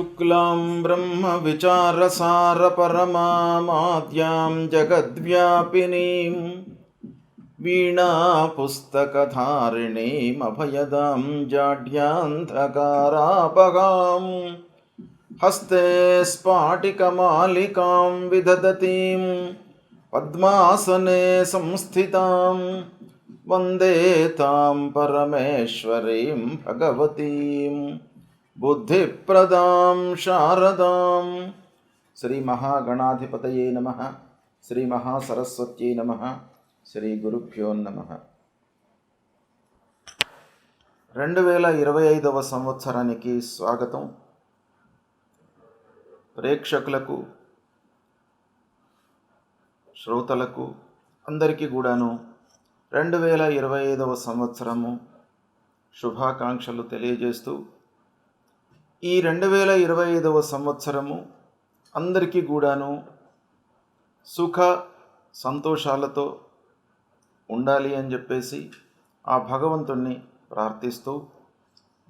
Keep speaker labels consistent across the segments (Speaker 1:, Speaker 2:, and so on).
Speaker 1: शुक्लां ब्रह्मविचारसारपरमामाद्यां जगद्व्यापिनीं वीणापुस्तकधारिणीमभयदां जाड्यान्धकारापगां हस्ते स्फाटिकमालिकां विदधतीं पद्मासने संस्थितां वन्दे तां परमेश्वरीं भगवतीं बुद्धिप्रदां शारदां। శ్రీ మహాగణాధిపతయే నమః. శ్రీ మహాసరస్వత్యై నమః. శ్రీ గురుభ్యో నమః. 2025వ సంవత్సరానికి స్వాగతం. ప్రేక్షకులకు, శ్రోతలకు అందరికీ కూడాను 2025వ సంవత్సరము శుభాకాంక్షలు తెలియజేస్తూ, ఈ 2025వ సంవత్సరము అందరికీ కూడాను సుఖ సంతోషాలతో ఉండాలి అని చెప్పేసి ఆ భగవంతుణ్ణి ప్రార్థిస్తూ,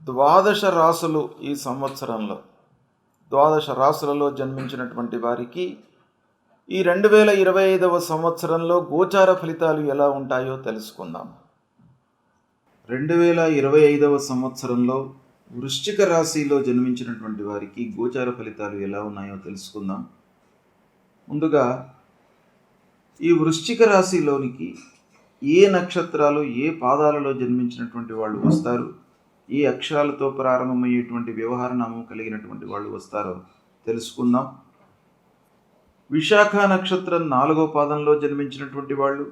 Speaker 1: 12 రాసులు ఈ సంవత్సరంలో 12 రాసులలో జన్మించినటువంటి వారికి ఈ 2025వ సంవత్సరంలో గోచార ఫలితాలు ఎలా ఉంటాయో తెలుసుకుందాం. 2025వ సంవత్సరంలో వృశ్చిక రాశిలో జన్మించినటువంటి వారికి గోచార ఫలితాలు ఎలా ఉన్నాయో తెలుసుకుందాం. ముందుగా ఈ వృశ్చిక రాశిలోనికి ఏ నక్షత్రాలు, ఏ పాదాలలో జన్మించినటువంటి వాళ్ళు వస్తారు, ఏ అక్షరాలతో ప్రారంభమయ్యేటువంటి వ్యవహార నామం కలిగినటువంటి వాళ్ళు వస్తారో తెలుసుకుందాం. విశాఖ నక్షత్రం 4వ పాదంలో జన్మించినటువంటి వాళ్ళు,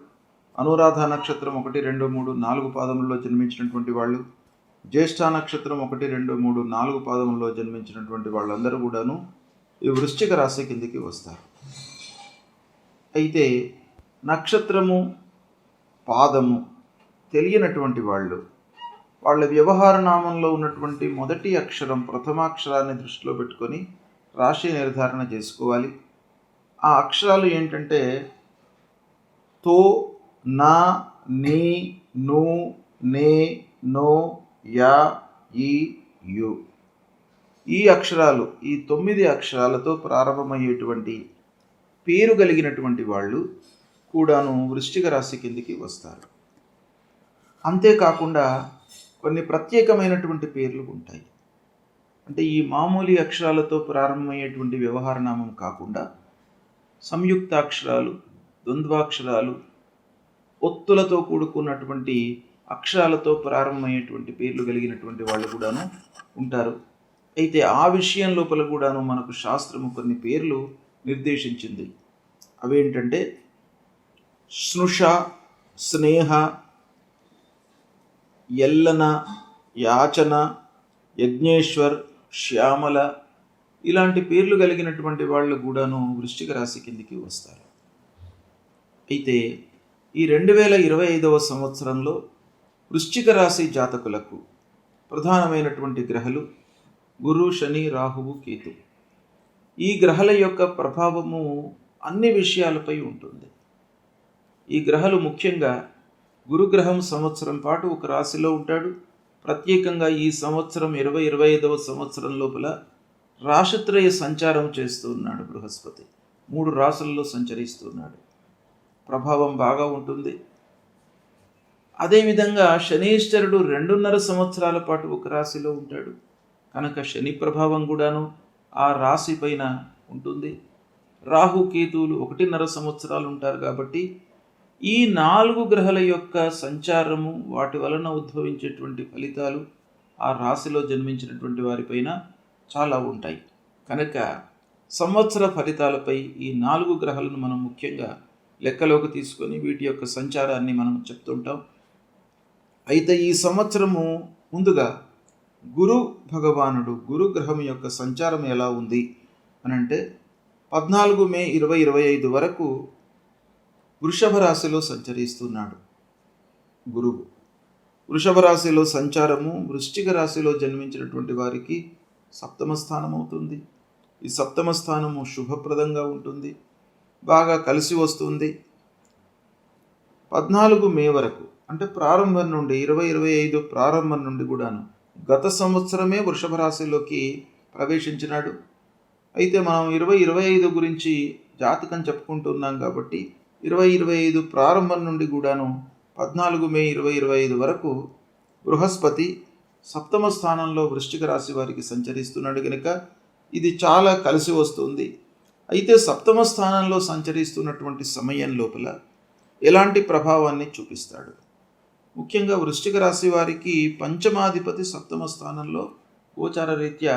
Speaker 1: అనురాధ నక్షత్రం 1, 2, 3, 4 పాదములలో జన్మించినటువంటి వాళ్ళు, జ్యేష్ఠ నక్షత్రం 1, 2, 3, 4 పాదములలో జన్మించినటువంటి వాళ్ళందరూ కూడాను ఈ వృశ్చిక రాశి కిందికి వస్తారు. అయితే నక్షత్రము, పాదము తెలియనటువంటి వాళ్ళు వాళ్ళ వ్యవహార నామంలో ఉన్నటువంటి మొదటి అక్షరం, ప్రథమాక్షరాన్ని దృష్టిలో పెట్టుకొని రాశి నిర్ధారణ చేసుకోవాలి. ఆ అక్షరాలు ఏంటంటే తో, నా, నీ, ను, నే, నో, యా, ఈ, యు. ఈ అక్షరాలు, ఈ 9 అక్షరాలతో ప్రారంభమయ్యేటువంటి పేరు కలిగినటువంటి వాళ్ళు కూడాను వృశ్చిక రాశి కిందికి వస్తారు. అంతేకాకుండా కొన్ని ప్రత్యేకమైనటువంటి పేర్లు ఉంటాయి. అంటే ఈ మామూలు అక్షరాలతో ప్రారంభమయ్యేటువంటి వ్యవహార నామం కాకుండా సంయుక్తాక్షరాలు, ద్వంద్వాక్షరాలు, ఒత్తులతో కూడుకున్నటువంటి అక్షరాలతో ప్రారంభమయ్యేటువంటి పేర్లు కలిగినటువంటి వాళ్ళు కూడాను ఉంటారు. అయితే ఆ విషయం లోపల కూడాను మనకు శాస్త్రము కొన్ని పేర్లు నిర్దేశించింది. అవేంటంటే స్నుష, స్నేహ, యల్లన, యాచన, యజ్ఞేశ్వర్, శ్యామల ఇలాంటి పేర్లు కలిగినటువంటి వాళ్ళు కూడాను వృశ్చిక రాశి కిందికి వస్తారు. అయితే ఈ 2025వ సంవత్సరంలో వృశ్చిక రాశి జాతకులకు ప్రధానమైనటువంటి గ్రహాలు గురు, శని, రాహువు, కేతు. ఈ గ్రహాల యొక్క ప్రభావము అన్ని విషయాలపై ఉంటుంది. ఈ గ్రహాలు ముఖ్యంగా గురుగ్రహం సంవత్సరం పాటు ఒక రాశిలో ఉంటాడు. ప్రత్యేకంగా ఈ సంవత్సరం 2025వ సంవత్సరం లోపల రాశిత్రయ సంచారం చేస్తూ ఉన్నాడు. బృహస్పతి 3 రాశుల్లో సంచరిస్తున్నాడు. ప్రభావం బాగా ఉంటుంది. అదేవిధంగా శనీశ్వరుడు 2.5 సంవత్సరాల పాటు ఒక రాశిలో ఉంటాడు. కనుక శని ప్రభావం కూడాను ఆ రాశి పైన ఉంటుంది. రాహు, కేతువులు 1.5 సంవత్సరాలు ఉంటారు. కాబట్టి ఈ 4 గ్రహాల యొక్క సంచారము, వాటి వలన ఉద్భవించేటువంటి ఫలితాలు ఆ రాశిలో జన్మించినటువంటి వారిపైన చాలా ఉంటాయి. కనుక సంవత్సర ఫలితాలపై ఈ 4 గ్రహాలను మనం ముఖ్యంగా లెక్కలోకి తీసుకొని వీటి యొక్క సంచారాన్ని మనం చెప్తుంటాం. అయితే ఈ సంవత్సరము ముందుగా గురు భగవానుడు, గురుగ్రహం యొక్క సంచారం ఎలా ఉంది అని అంటే 14 మే 2025 వరకు వృషభ రాశిలో సంచరిస్తున్నాడు గురువు. వృషభ రాశిలో సంచారము వృశ్చిక రాశిలో జన్మించినటువంటి వారికి 7వ స్థానం అవుతుంది. ఈ 7వ స్థానము శుభప్రదంగా ఉంటుంది, బాగా కలిసి వస్తుంది. 14 మే వరకు అంటే ప్రారంభం నుండి 2025 ప్రారంభం నుండి కూడాను గత సంవత్సరమే వృషభ రాశిలోకి ప్రవేశించినాడు. అయితే మనం 2025 గురించి జాతకం చెప్పుకుంటున్నాం కాబట్టి 2025 ప్రారంభం నుండి కూడాను 14 మే 2025 వరకు బృహస్పతి సప్తమ స్థానంలో వృశ్చిక రాశి వారికి సంచరిస్తున్నాడు కనుక ఇది చాలా కలిసి వస్తుంది. అయితే సప్తమ స్థానంలో సంచరిస్తున్నటువంటి సమయం లోపల ఎలాంటి ప్రభావాన్ని చూపిస్తాడు? ముఖ్యంగా వృశ్చిక రాశి వారికి పంచమాధిపతి సప్తమ స్థానంలో గోచార రీత్యా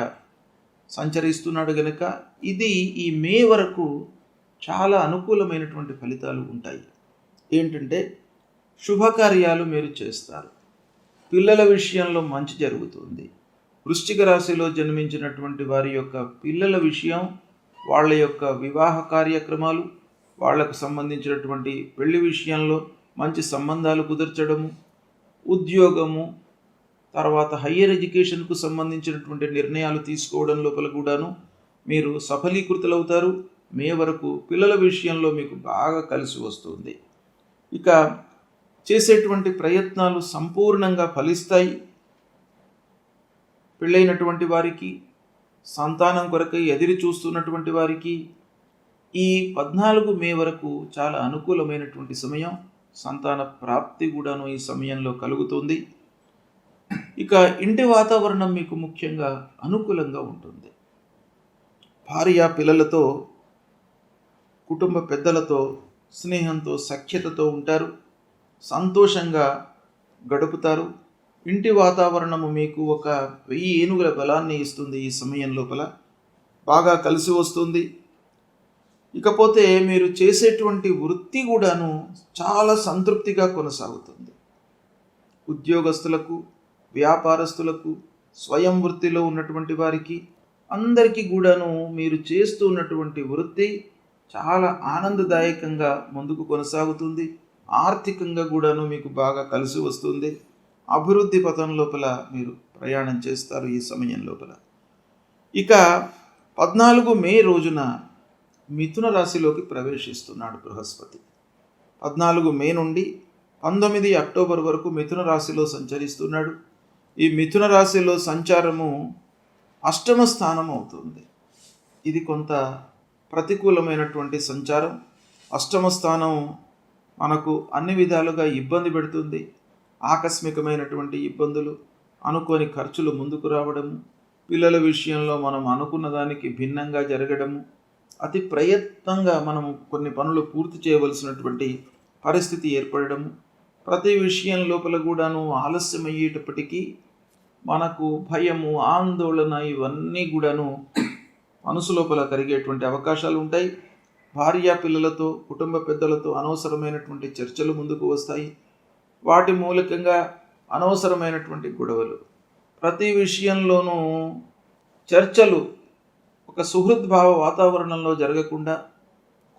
Speaker 1: సంచరిస్తున్నాడు కనుక ఇది ఈ మే వరకు చాలా అనుకూలమైనటువంటి ఫలితాలు ఉంటాయి. ఏంటంటే శుభకార్యాలు మీరు చేస్తారు, పిల్లల విషయంలో మంచి జరుగుతుంది. వృశ్చిక రాశిలో జన్మించినటువంటి వారి యొక్క పిల్లల విషయం, వాళ్ళ యొక్క వివాహ కార్యక్రమాలు, వాళ్లకు సంబంధించినటువంటి పెళ్లి విషయంలో మంచి సంబంధాలు కుదర్చడము, ఉద్యోగము, తర్వాత హయ్యర్ ఎడ్యుకేషన్కు సంబంధించినటువంటి నిర్ణయాలు తీసుకోవడం లోపల కూడాను మీరు సఫలీకృతులవుతారు. మే వరకు పిల్లల విషయంలో మీకు బాగా కలిసి వస్తుంది. ఇక చేసేటువంటి ప్రయత్నాలు సంపూర్ణంగా ఫలిస్తాయి. పెళ్ళైనటువంటి వారికి, సంతానం కొరకై ఎదురు చూస్తున్నటువంటి వారికి ఈ 14 మే వరకు చాలా అనుకూలమైనటువంటి సమయం. సంతాన ప్రాప్తి కూడాను ఈ సమయంలో కలుగుతుంది. ఇక ఇంటి వాతావరణం మీకు ముఖ్యంగా అనుకూలంగా ఉంటుంది. భార్య పిల్లలతో, కుటుంబ పెద్దలతో స్నేహంతో, సఖ్యతతో ఉంటారు, సంతోషంగా గడుపుతారు. ఇంటి వాతావరణము మీకు ఒక 1000 ఏనుగుల బలాన్ని ఇస్తుంది. ఈ సమయం లోపల బాగా కలిసి వస్తుంది. ఇకపోతే మీరు చేసేటువంటి వృత్తి కూడాను చాలా సంతృప్తిగా కొనసాగుతుంది. ఉద్యోగస్తులకు, వ్యాపారస్తులకు, స్వయం వృత్తిలో ఉన్నటువంటి వారికి అందరికీ కూడాను మీరు చేస్తూ ఉన్నటువంటి వృత్తి చాలా ఆనందదాయకంగా ముందుకు కొనసాగుతుంది. ఆర్థికంగా కూడాను మీకు బాగా కలిసి వస్తుంది. అభివృద్ధి పథం లోపల మీరు ప్రయాణం చేస్తారు ఈ సమయం లోపల. ఇక 14 మే రోజున మిథున రాశిలోకి ప్రవేశిస్తున్నాడు బృహస్పతి. 14 మే నుండి 19 అక్టోబర్ వరకు మిథున రాశిలో సంచరిస్తున్నాడు. ఈ మిథున రాశిలో సంచారము అష్టమ స్థానం అవుతుంది. ఇది కొంత ప్రతికూలమైనటువంటి సంచారం. అష్టమ స్థానం మనకు అన్ని విధాలుగా ఇబ్బంది పెడుతుంది. ఆకస్మికమైనటువంటి ఇబ్బందులు, అనుకోని ఖర్చులు ముందుకు రావడము, పిల్లల విషయంలో మనం అనుకున్న దానికి భిన్నంగా జరగడము, అతి ప్రయత్నంగా మనము కొన్ని పనులు పూర్తి చేయవలసినటువంటి పరిస్థితి ఏర్పడము, ప్రతి విషయం లోపల కూడాను ఆలస్యమయ్యేటప్పటికీ మనకు భయము, ఆందోళన ఇవన్నీ కూడాను మనసు లోపల కలిగేటువంటి అవకాశాలు ఉంటాయి. భార్య పిల్లలతో, కుటుంబ పెద్దలతో అనవసరమైనటువంటి చర్చలు ముందుకు వస్తాయి. వాటి మూలకంగా అనవసరమైనటువంటి గొడవలు, ప్రతి విషయంలోనూ చర్చలు ఒక సుహృద్భావ వాతావరణంలో జరగకుండా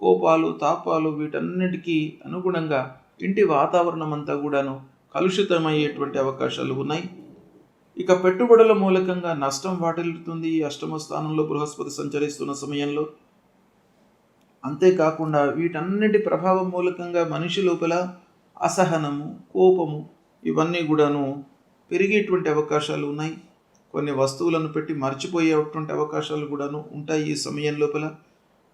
Speaker 1: కోపాలు, తాపాలు వీటన్నిటికీ అనుగుణంగా ఇంటి వాతావరణం అంతా కూడాను కలుషితమయ్యేటువంటి అవకాశాలు ఉన్నాయి. ఇక పెట్టుబడుల మూలకంగా నష్టం వాటిల్లుతుంది ఈ అష్టమ స్థానంలో బృహస్పతి సంచరిస్తున్న సమయంలో. అంతేకాకుండా వీటన్నిటి ప్రభావం మూలకంగా మనిషి లోపల అసహనము, కోపము ఇవన్నీ కూడాను పెరిగేటువంటి అవకాశాలు ఉన్నాయి. కొన్ని వస్తువులను పెట్టి మర్చిపోయేటువంటి అవకాశాలు కూడాను ఉంటాయి ఈ సమయం లోపల.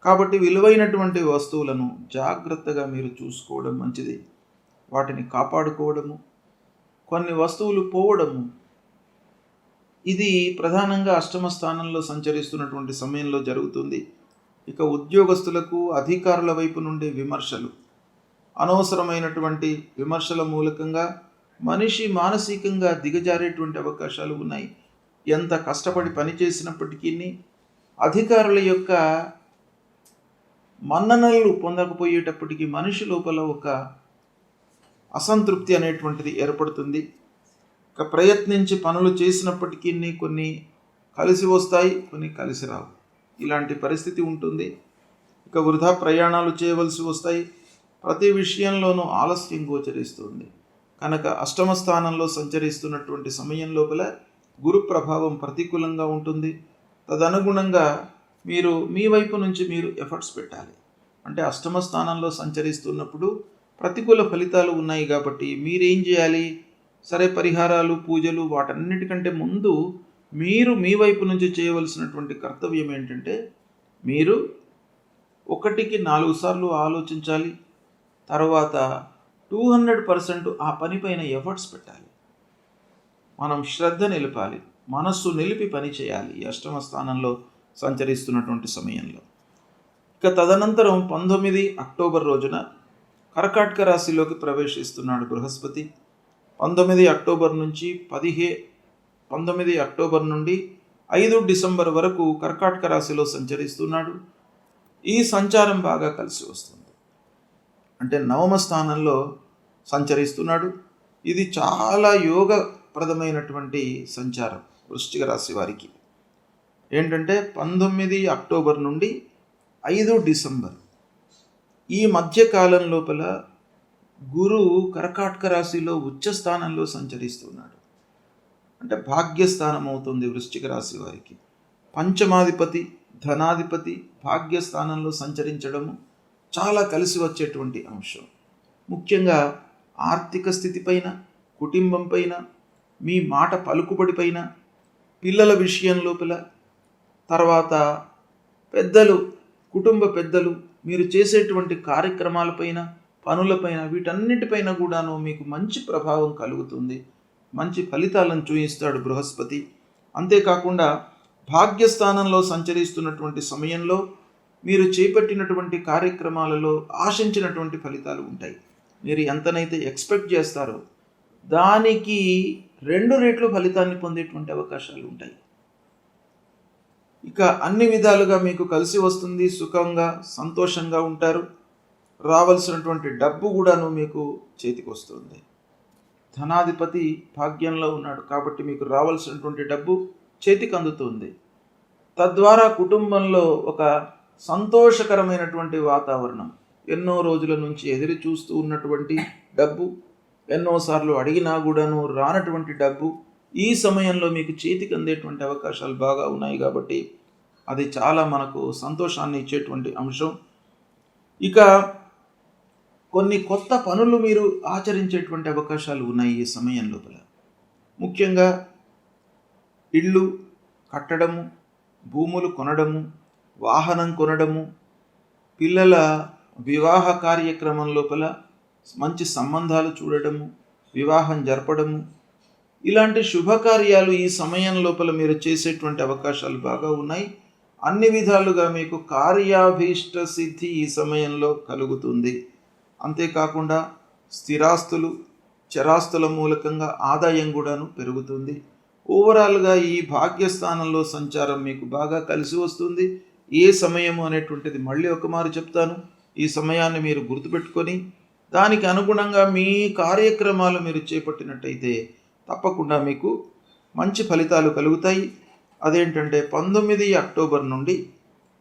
Speaker 1: కాబట్టి విలువైనటువంటి వస్తువులను జాగ్రత్తగా మీరు చూసుకోవడం మంచిది. వాటిని కాపాడుకోవడము, కొన్ని వస్తువులు పోవడము, ఇది ప్రధానంగా అష్టమ స్థానంలో సంచరిస్తున్నటువంటి సమయంలో జరుగుతుంది. ఇక ఉద్యోగస్తులకు అధికారుల వైపు నుండి విమర్శలు, అనవసరమైనటువంటి విమర్శల మూలకంగా మనిషి మానసికంగా దిగజారేటువంటి అవకాశాలు ఉన్నాయి. ఎంత కష్టపడి పనిచేసినప్పటికీ అధికారుల యొక్క మన్ననలు పొందకపోయేటప్పటికీ మనిషి లోపల ఒక అసంతృప్తి అనేటువంటిది ఏర్పడుతుంది. ఇక ప్రయత్నించి పనులు చేసినప్పటికీ కొన్ని కలిసి వస్తాయి, కొన్ని కలిసి రావు. ఇలాంటి పరిస్థితి ఉంటుంది. ఇక వృధా ప్రయాణాలు చేయవలసి వస్తాయి. ప్రతి విషయంలోనూ ఆలస్యం గోచరిస్తుంది. కనుక అష్టమ స్థానంలో సంచరిస్తున్నటువంటి సమయం లోపల గురు ప్రభావం ప్రతికూలంగా ఉంటుంది. తదనుగుణంగా మీరు మీ వైపు నుంచి మీరు ఎఫర్ట్స్ పెట్టాలి. అంటే అష్టమ స్థానంలో సంచరిస్తున్నప్పుడు ప్రతికూల ఫలితాలు ఉన్నాయి కాబట్టి మీరేం చేయాలి? సరే, పరిహారాలు, పూజలు వాటన్నిటికంటే ముందు మీరు మీ వైపు నుంచి చేయవలసినటువంటి కర్తవ్యం ఏంటంటే, మీరు 1కి 4 సార్లు ఆలోచించాలి. తర్వాత 200% ఆ పనిపైన ఎఫర్ట్స్ పెట్టాలి. మనం శ్రద్ధ నిలపాలి, మనస్సు నిలిపి పని చేయాలి ఈ అష్టమ స్థానంలో సంచరిస్తున్నటువంటి సమయంలో. ఇక తదనంతరం 19 అక్టోబర్ రోజున కర్కాటక రాశిలోకి ప్రవేశిస్తున్నాడు బృహస్పతి. 19 అక్టోబర్ నుంచి 19 అక్టోబర్ నుండి 5 డిసెంబర్ వరకు కర్కాటక రాశిలో సంచరిస్తున్నాడు. ఈ సంచారం బాగా కలిసి వస్తుంది. అంటే 9వ స్థానంలో సంచరిస్తున్నాడు. ఇది చాలా యోగప్రదమైనటువంటి సంచారం వృశ్చిక రాశి వారికి. ఏంటంటే 19 అక్టోబర్ నుండి 5 డిసెంబర్ ఈ మధ్యకాలం లోపల గురువు కర్కాటక రాశిలో ఉచ్చ స్థానంలో సంచరిస్తున్నాడు. అంటే భాగ్యస్థానం అవుతుంది వృశ్చిక రాశి వారికి. పంచమాధిపతి, ధనాధిపతి భాగ్యస్థానంలో సంచరించడము చాలా కలిసి వచ్చేటువంటి అంశం. ముఖ్యంగా ఆర్థిక స్థితిపైన, కుటుంబం పైన, మీ మాట పలుకుబడి పైన, పిల్లల విషయం లోపల, తర్వాత పెద్దలు, కుటుంబ పెద్దలు, మీరు చేసేటువంటి కార్యక్రమాలపైన, పనులపైన, వీటన్నిటిపైన కూడాను మీకు మంచి ప్రభావం కలుగుతుంది. మంచి ఫలితాలను చూపిస్తాడు బృహస్పతి. అంతేకాకుండా భాగ్యస్థానంలో సంచరిస్తున్నటువంటి సమయంలో మీరు చేపట్టినటువంటి కార్యక్రమాలలో ఆశించినటువంటి ఫలితాలు ఉంటాయి. మీరు ఎంతనైతే ఎక్స్పెక్ట్ చేస్తారో దానికి 2 రెట్లు ఫలితాన్ని పొందేటువంటి అవకాశాలు ఉంటాయి. ఇక అన్ని విధాలుగా మీకు కలిసి వస్తుంది. సుఖంగా, సంతోషంగా ఉంటారు. రావాల్సినటువంటి డబ్బు కూడాను మీకు చేతికి వస్తుంది. ధనాధిపతి భాగ్యంలో ఉన్నాడు కాబట్టి మీకు రావాల్సినటువంటి డబ్బు చేతికి అందుతుంది. తద్వారా కుటుంబంలో ఒక సంతోషకరమైనటువంటి వాతావరణం, ఎన్నో రోజుల నుంచి ఎదురు చూస్తూ ఉన్నటువంటి డబ్బు, ఎన్నోసార్లు అడిగినా కూడాను రానటువంటి డబ్బు ఈ సమయంలో మీకు చేతికి అందేటువంటి అవకాశాలు బాగా ఉన్నాయి. కాబట్టి అది చాలా మనకు సంతోషాన్ని ఇచ్చేటువంటి అంశం. ఇక కొన్ని కొత్త పనులు మీరు ఆచరించేటువంటి అవకాశాలు ఉన్నాయి ఈ సమయం లోపల. ముఖ్యంగా ఇళ్ళు కట్టడము, భూములు కొనడము, వాహనం కొనడము, పిల్లల వివాహ కార్యక్రమం లోపల మంచి సంబంధాలు చూడడము, వివాహం జరపడము, ఇలాంటి శుభకార్యాలు ఈ సమయం లోపల మీరు చేసేటువంటి అవకాశాలు బాగా ఉన్నాయి. అన్ని విధాలుగా మీకు కార్యాభీష్ట సిద్ధి ఈ సమయంలో కలుగుతుంది. అంతేకాకుండా స్థిరాస్తులు, చరాస్తుల మూలకంగా ఆదాయం కూడాను పెరుగుతుంది. ఓవరాల్గా ఈ భాగ్యస్థానంలో సంచారం మీకు బాగా కలిసి వస్తుంది. ఏ సమయము అనేటువంటిది మళ్ళీ ఒకమారు చెప్తాను. ఈ సమయాన్ని మీరు గుర్తుపెట్టుకొని దానికి అనుగుణంగా మీ కార్యక్రమాలు మీరు చేపట్టినట్టయితే తప్పకుండా మీకు మంచి ఫలితాలు కలుగుతాయి. అదేంటంటే 19 అక్టోబర్ నుండి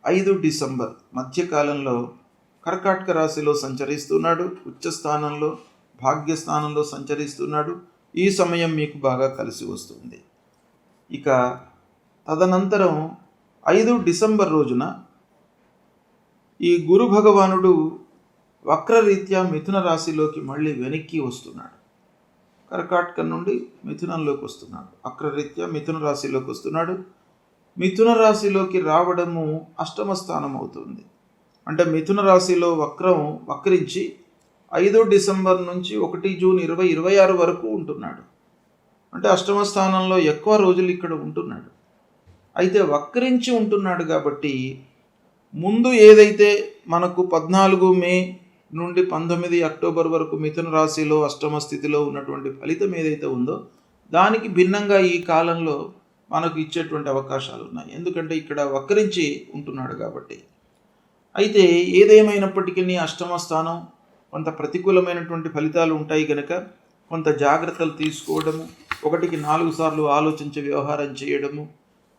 Speaker 1: 5 డిసెంబర్ మధ్యకాలంలో కర్కాటక రాశిలో సంచరిస్తున్నాడు. ఉచ్చస్థానంలో, భాగ్యస్థానంలో సంచరిస్తున్నాడు. ఈ సమయం మీకు బాగా కలిసి వస్తుంది. ఇక తదనంతరం 5 డిసెంబర్ రోజున ఈ గురు భగవానుడు వక్రరీత్యా మిథున రాశిలోకి మళ్ళీ వెనక్కి వస్తున్నాడు. కర్కాటకం నుండి మిథునంలోకి వస్తున్నాడు. వక్రరీత్యా మిథున రాశిలోకి వస్తున్నాడు. మిథున రాశిలోకి రావడము అష్టమ స్థానం అవుతుంది. అంటే మిథున రాశిలో వక్రించి 5 డిసెంబర్ నుంచి 1 జూన్ 2026 వరకు ఉంటున్నాడు. అంటే అష్టమ స్థానంలో ఎక్కువ రోజులు ఇక్కడ ఉంటున్నాడు. అయితే వక్రించి ఉంటున్నాడు కాబట్టి ముందు ఏదైతే మనకు 14 మే నుండి 19 అక్టోబర్ వరకు మిథున రాశిలో అష్టమ స్థితిలో ఉన్నటువంటి ఫలితం ఏదైతే ఉందో దానికి భిన్నంగా ఈ కాలంలో మనకు ఇచ్చేటువంటి అవకాశాలు ఉన్నాయి. ఎందుకంటే ఇక్కడ వక్రించి ఉంటున్నాడు కాబట్టి. అయితే ఏదేమైనప్పటికీ అష్టమ స్థానం కొంత ప్రతికూలమైనటువంటి ఫలితాలు ఉంటాయి కనుక కొంత జాగ్రత్తలు తీసుకోవడము, 1కి 4 సార్లు ఆలోచించి వ్యవహారం చేయడము,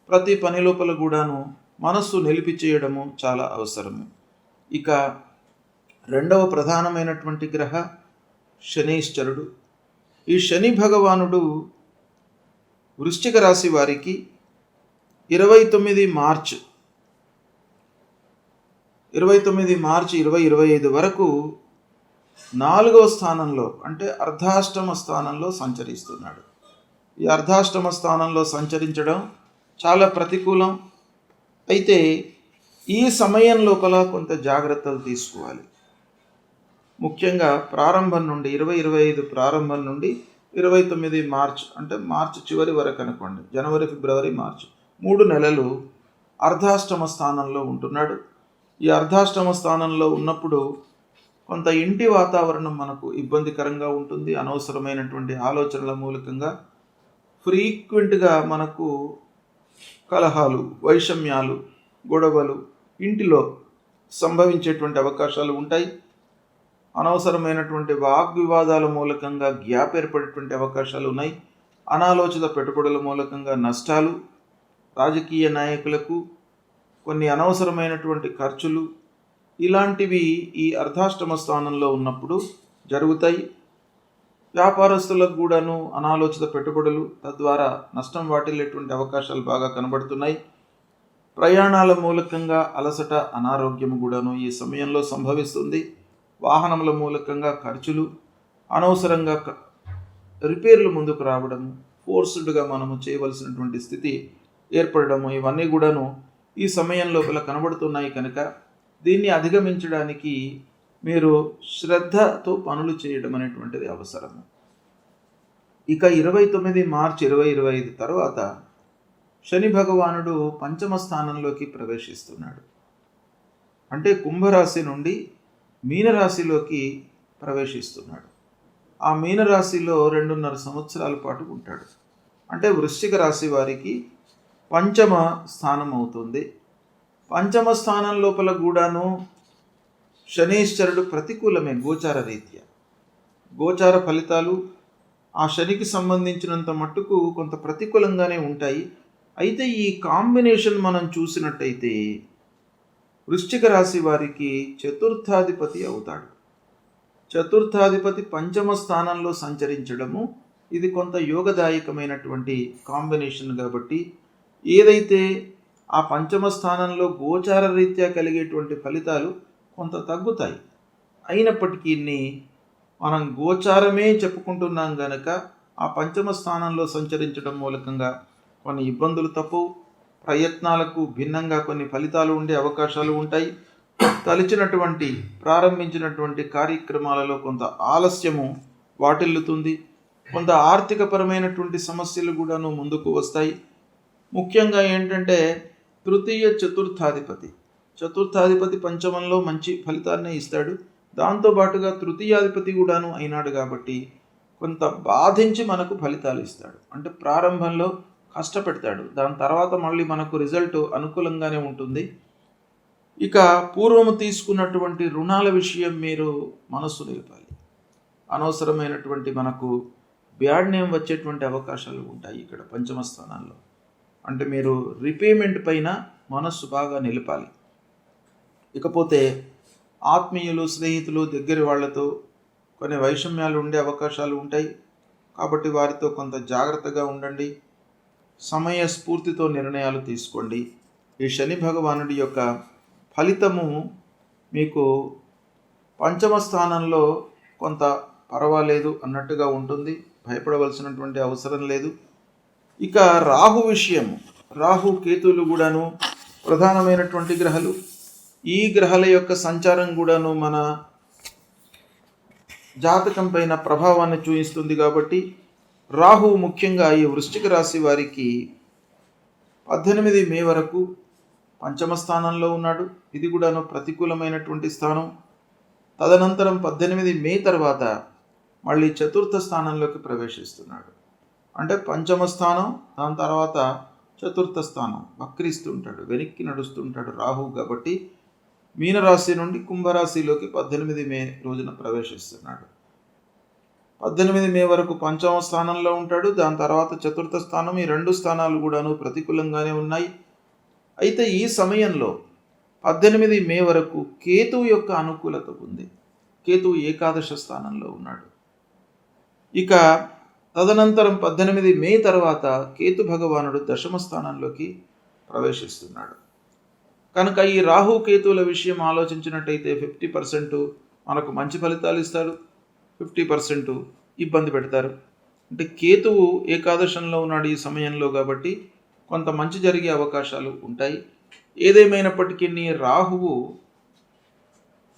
Speaker 1: ప్రతి పని లోపల కూడాను మనస్సు నిలిపి చేయడము చాలా అవసరము. ఇక 2వ ప్రధానమైనటువంటి గ్రహ శనీశ్వరుడు. ఈ శని భగవానుడు వృశ్చిక రాశి వారికి 29 మార్చి 2025 వరకు 4వ స్థానంలో అంటే అర్ధాష్టమ స్థానంలో సంచరిస్తున్నాడు. ఈ అర్ధాష్టమ స్థానంలో సంచరించడం చాలా ప్రతికూలం. అయితే ఈ సమయం లోపల కొంత జాగ్రత్తలు తీసుకోవాలి. ముఖ్యంగా ప్రారంభం నుండి 2025 ప్రారంభం నుండి 29 మార్చ్, అంటే మార్చి చివరి వరకు అనుకోండి, జనవరి, ఫిబ్రవరి, మార్చి 3 నెలలు అర్ధాష్టమ స్థానంలో ఉంటున్నాడు. ఈ అర్ధాష్టమ స్థానంలో ఉన్నప్పుడు కొంత ఇంటి వాతావరణం మనకు ఇబ్బందికరంగా ఉంటుంది. అనవసరమైనటువంటి ఆలోచనల మూలకంగా ఫ్రీక్వెంట్గా మనకు కలహాలు, వైషమ్యాలు, గొడవలు ఇంటిలో సంభవించేటువంటి అవకాశాలు ఉంటాయి. అనవసరమైనటువంటి వాగ్వివాదాల మూలకంగా గ్యాప్ ఏర్పడేటువంటి అవకాశాలు ఉన్నాయి. అనాలోచిత పెట్టుబడుల మూలకంగా నష్టాలు, రాజకీయ నాయకులకు కొన్ని అనవసరమైనటువంటి ఖర్చులు, ఇలాంటివి ఈ అర్ధాష్టమ స్థానంలో ఉన్నప్పుడు జరుగుతాయి. వ్యాపారస్తులకు కూడాను అనాలోచిత పెట్టుబడులు, తద్వారా నష్టం వాటిల్లేటువంటి అవకాశాలు బాగా కనబడుతున్నాయి. ప్రయాణాల మూలకంగా అలసట, అనారోగ్యం కూడాను ఈ సమయంలో సంభవిస్తుంది. వాహనముల మూలకంగా ఖర్చులు, అనవసరంగా రిపేర్లు ముందుకు రావడము, ఫోర్స్డ్గా మనము చేయవలసినటువంటి స్థితి ఏర్పడము, ఇవన్నీ కూడాను ఈ సమయం లోపల కనబడుతున్నాయి. కనుక దీన్ని అధిగమించడానికి మీరు శ్రద్ధతో పనులు చేయడం అనేటువంటిది అవసరము. ఇక 29 మార్చి 2025 తర్వాత శని భగవానుడు పంచమ స్థానంలోకి ప్రవేశిస్తున్నాడు. అంటే కుంభరాశి నుండి మీనరాశిలోకి ప్రవేశిస్తున్నాడు. ఆ మీనరాశిలో 2.5 సంవత్సరాల పాటు ఉంటాడు. అంటే వృశ్చిక రాశి వారికి పంచమ స్థానం అవుతుంది. పంచమ స్థానం లోపల కూడాను శనీశ్వరుడు ప్రతికూలమే గోచార రీత్యా. గోచార ఫలితాలు ఆ శనికి సంబంధించినంత మట్టుకు కొంత ప్రతికూలంగానే ఉంటాయి. అయితే ఈ కాంబినేషన్ మనం చూసినట్టయితే వృశ్చిక రాశి వారికి చతుర్థాధిపతి అవుతాడు. చతుర్థాధిపతి పంచమ స్థానంలో సంచరించడము ఇది కొంత యోగదాయకమైనటువంటి కాంబినేషన్. కాబట్టి ఏదైతే ఆ పంచమ స్థానంలో గోచార రీత్యా కలిగేటువంటి ఫలితాలు కొంత తగ్గుతాయి. అయినప్పటికీ మనం గోచారమే చెప్పుకుంటున్నాం గనక ఆ పంచమ స్థానంలో సంచరించడం మూలకంగా కొన్ని ఇబ్బందులు తప్పవు. ప్రయత్నాలకు భిన్నంగా కొన్ని ఫలితాలు ఉండే అవకాశాలు ఉంటాయి. తలిచినటువంటి ప్రారంభించినటువంటి కార్యక్రమాలలో కొంత ఆలస్యము వాటిల్లుతుంది. కొంత ఆర్థికపరమైనటువంటి సమస్యలు కూడాను ముందుకు వస్తాయి. ముఖ్యంగా ఏంటంటే తృతీయ చతుర్థాధిపతి పంచమంలో మంచి ఫలితాన్నే ఇస్తాడు. దాంతోపాటుగా తృతీయాధిపతి కూడాను అయినాడు కాబట్టి కొంత బాధించి మనకు ఫలితాలు ఇస్తాడు. అంటే ప్రారంభంలో కష్టపెడతాడు, దాని తర్వాత మళ్ళీ మనకు రిజల్ట్ అనుకూలంగానే ఉంటుంది. ఇక పూర్వము తీసుకున్నటువంటి రుణాల విషయం మీరు మనస్సు నిలపాలి. అనవసరమైనటువంటి మనకు బ్యాడ్ నేమ్ వచ్చేటువంటి అవకాశాలు ఉంటాయి ఇక్కడ పంచమ స్థానాల్లో. అంటే మీరు రిపేమెంట్ పైన మనస్సు బాగా నిలపాలి. ఇకపోతే ఆత్మీయులు, స్నేహితులు, దగ్గరి వాళ్ళతో కొన్ని వైషమ్యాలు ఉండే అవకాశాలు ఉంటాయి. కాబట్టి వారితో కొంత జాగ్రత్తగా ఉండండి. సమయ స్ఫూర్తితో నిర్ణయాలు తీసుకోండి. ఈ శని భగవానుడి యొక్క ఫలితము మీకు పంచమ స్థానంలో కొంత పర్వాలేదు అన్నట్టుగా ఉంటుంది. భయపడవలసినటువంటి అవసరం లేదు. ఇక రాహు విషయం, రాహు కేతువులు కూడాను ప్రధానమైనటువంటి గ్రహాలు. ఈ గ్రహాల యొక్క సంచారం కూడాను మన జాతకం పైన ప్రభావాన్ని చూపిస్తుంది. కాబట్టి రాహు ముఖ్యంగా ఈ వృశ్చిక రాశి వారికి 18 మే వరకు పంచమ స్థానంలో ఉన్నాడు. ఇది కూడాను ప్రతికూలమైనటువంటి స్థానం. తదనంతరం 18 మే తర్వాత మళ్ళీ చతుర్థ స్థానంలోకి ప్రవేశిస్తున్నాడు. అంటే పంచమ స్థానం, దాని తర్వాత చతుర్థ స్థానం వక్రిస్తుంటాడు, వెనక్కి నడుస్తుంటాడు రాహు. కాబట్టి మీనరాశి నుండి కుంభరాశిలోకి 18 మే రోజున ప్రవేశిస్తున్నాడు. 18 మే వరకు పంచమ స్థానంలో ఉంటాడు. దాని తర్వాత చతుర్థ స్థానం. ఈ 2 స్థానాలు కూడాను ప్రతికూలంగానే ఉన్నాయి. అయితే ఈ సమయంలో 18 మే వరకు కేతువు యొక్క అనుకూలత ఉంది. కేతువు ఏకాదశ స్థానంలో ఉన్నాడు. ఇక తదనంతరం 18 మే తర్వాత కేతు భగవానుడు దశమ స్థానంలోకి ప్రవేశిస్తున్నాడు. కనుక ఈ రాహు కేతువుల విషయం ఆలోచించినట్టయితే 50% మనకు మంచి ఫలితాలు ఇస్తారు, 50% ఇబ్బంది పెడతారు. అంటే కేతువు ఏకాదశంలో ఉన్నాడు ఈ సమయంలో. కాబట్టి కొంత మంచి జరిగే అవకాశాలు ఉంటాయి. ఏదేమైనప్పటికీ రాహువు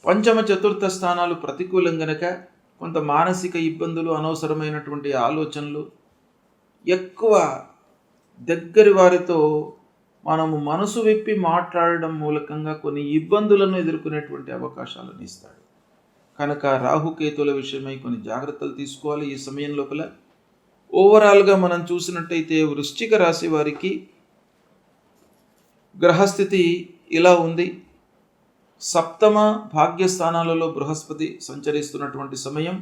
Speaker 1: పంచమ చతుర్థ స్థానాలు ప్రతికూలం గనక కొంత మానసిక ఇబ్బందులు, అనవసరమైనటువంటి ఆలోచనలు, ఎక్కువ దగ్గరి వారితో మనము మనసు విప్పి మాట్లాడడం మూలకంగా కొన్ని ఇబ్బందులను ఎదుర్కొనేటువంటి అవకాశాలను ఇస్తాడు. కనుక రాహుకేతుల విషయమై కొన్ని జాగ్రత్తలు తీసుకోవాలి ఈ సమయం లోపల. ఓవరాల్గా మనం చూసినట్టయితే వృశ్చిక రాశి వారికి గ్రహస్థితి ఇలా ఉంది. సప్తమ భాగ్యస్థానాలలో బృహస్పతి సంచరిస్తున్నటువంటి సమయం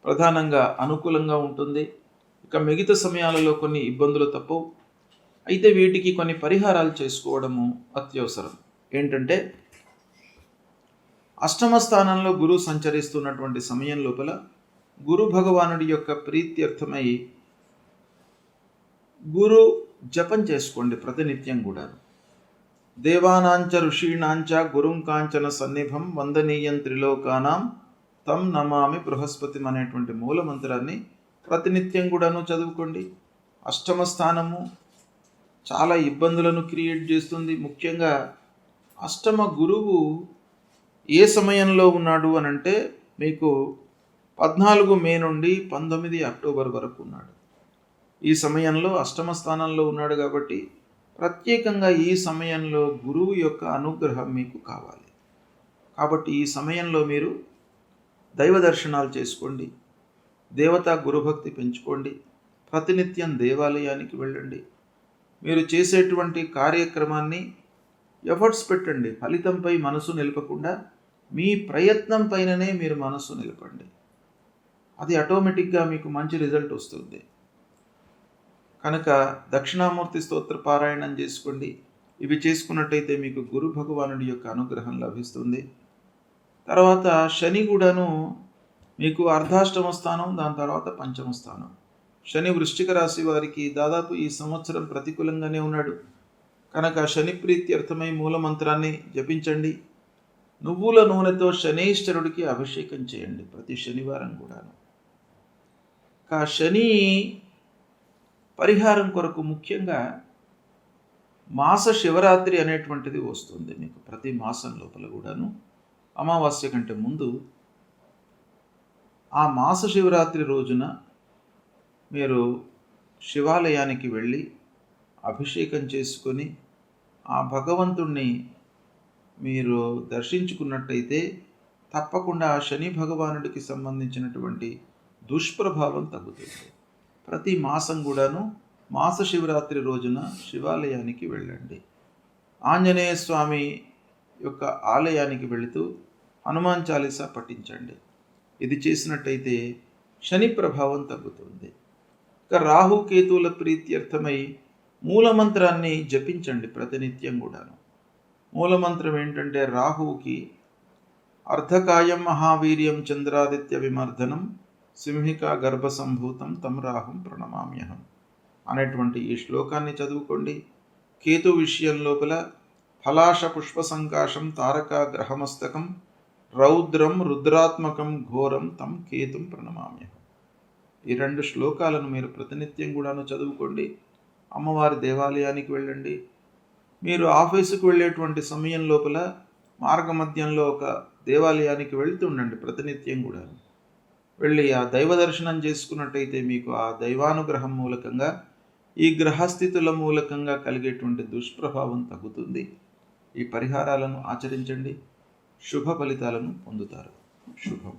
Speaker 1: ప్రధానంగా అనుకూలంగా ఉంటుంది. ఇక మిగతా సమయాలలో కొన్ని ఇబ్బందులు తప్పవు. అయితే వీటికి కొన్ని పరిహారాలు చేసుకోవడము అత్యవసరం. ఏంటంటే, అష్టమ స్థానంలో గురువు సంచరిస్తున్నటువంటి సమయం లోపల గురు భగవానుడి యొక్క ప్రీత్యర్థమై గురు జపం చేసుకోండి ప్రతినిత్యం కూడా. దేవానాంచ ఋషీణాంచ గురుం కాంచన సన్నిభం వందనీయం త్రిలోకానాం తం నమామి బృహస్పతి అనేటువంటి మూల మంత్రాన్ని ప్రతినిత్యం కూడాను చదువుకోండి. అష్టమ స్థానము చాలా ఇబ్బందులను క్రియేట్ చేస్తుంది. ముఖ్యంగా అష్టమ గురువు ఏ సమయంలో ఉన్నాడు అనంటే మీకు 14 మే నుండి 19 అక్టోబర్ వరకు ఉన్నాడు. ఈ సమయంలో అష్టమ స్థానంలో ఉన్నాడు కాబట్టి ప్రత్యేకంగా ఈ సమయంలో గురువు యొక్క అనుగ్రహం మీకు కావాలి. కాబట్టి ఈ సమయంలో మీరు దైవ దర్శనాలు చేసుకోండి, దేవతా గురుభక్తి పెంచుకోండి, ప్రతినిత్యం దేవాలయానికి వెళ్ళండి. మీరు చేసేటువంటి కార్యక్రమాన్ని ఎఫర్ట్స్ పెట్టండి. ఫలితంపై మనసు నిలపకుండా మీ ప్రయత్నం పైననే మీరు మనసు నిలపండి. అది ఆటోమేటిక్గా మీకు మంచి రిజల్ట్ వస్తుంది. కనుక దక్షిణామూర్తి స్తోత్ర పారాయణం చేసుకోండి. ఇవి చేసుకున్నట్టయితే మీకు గురు భగవానుడి యొక్క అనుగ్రహం లభిస్తుంది. తర్వాత శని కూడాను మీకు అర్ధాష్టమ స్థానం, దాని తర్వాత పంచమ స్థానం. శని వృశ్చిక రాశి వారికి దాదాపు ఈ సంవత్సరం ప్రతికూలంగానే ఉన్నాడు. కనుక శని ప్రీత్యర్థమై మూలమంత్రాన్ని జపించండి. నువ్వుల నూనెతో శనీశ్వరుడికి అభిషేకం చేయండి ప్రతి శనివారం కూడాను. శని పరిహారం కొరకు ముఖ్యంగా మాస శివరాత్రి అనేటువంటిది వస్తుంది మీకు ప్రతి మాసం లోపల కూడాను. అమావాస్య కంటే ముందు ఆ మాస శివరాత్రి రోజున మీరు శివాలయానికి వెళ్ళి అభిషేకం చేసుకొని ఆ భగవంతుణ్ణి మీరు దర్శించుకున్నట్టయితే తప్పకుండా శని భగవానుడికి సంబంధించినటువంటి దుష్ప్రభావం తగ్గుతుంది. ప్రతి మాసం కూడాను మాస శివరాత్రి రోజున శివాలయానికి వెళ్ళండి. ఆంజనేయ స్వామి యొక్క ఆలయానికి వెళుతూ హనుమాన్ చాలీసా పఠించండి. ఇది చేసినట్టయితే శని ప్రభావం తగ్గుతుంది. ఇక రాహుకేతువుల ప్రీత్యర్థమై మూలమంత్రాన్ని జపించండి ప్రతినిత్యం కూడాను. మూలమంత్రం ఏంటంటే, రాహువుకి అర్ధకాయం మహావీర్యం చంద్రాదిత్య విమర్దనం సింహికా గర్భసంభూతం తం రాహుం ప్రణమామ్యహం అనేటువంటి ఈ శ్లోకాన్ని చదువుకోండి. కేతు విషయం లోపల ఫలాశ పుష్ప సంకాశం తారకా గ్రహమస్తకం రౌద్రం రుద్రాత్మకం ఘోరం తం కేతుం ప్రణమామ్యహం. ఈ 2 శ్లోకాలను మీరు ప్రతినిత్యం కూడాను చదువుకోండి. అమ్మవారి దేవాలయానికి వెళ్ళండి. మీరు ఆఫీసుకు వెళ్ళేటువంటి సమయం లోపల మార్గమధ్యంలో ఒక దేవాలయానికి వెళ్తుండండి ప్రతినిత్యం కూడా. వెళ్ళి ఆ దైవ దర్శనం చేసుకున్నట్టయితే మీకు ఆ దైవానుగ్రహం మూలకంగా ఈ గ్రహస్థితుల మూలకంగా కలిగేటువంటి దుష్ప్రభావం తగ్గుతుంది. ఈ పరిహారాలను ఆచరించండి, శుభ ఫలితాలను పొందుతారు. శుభం.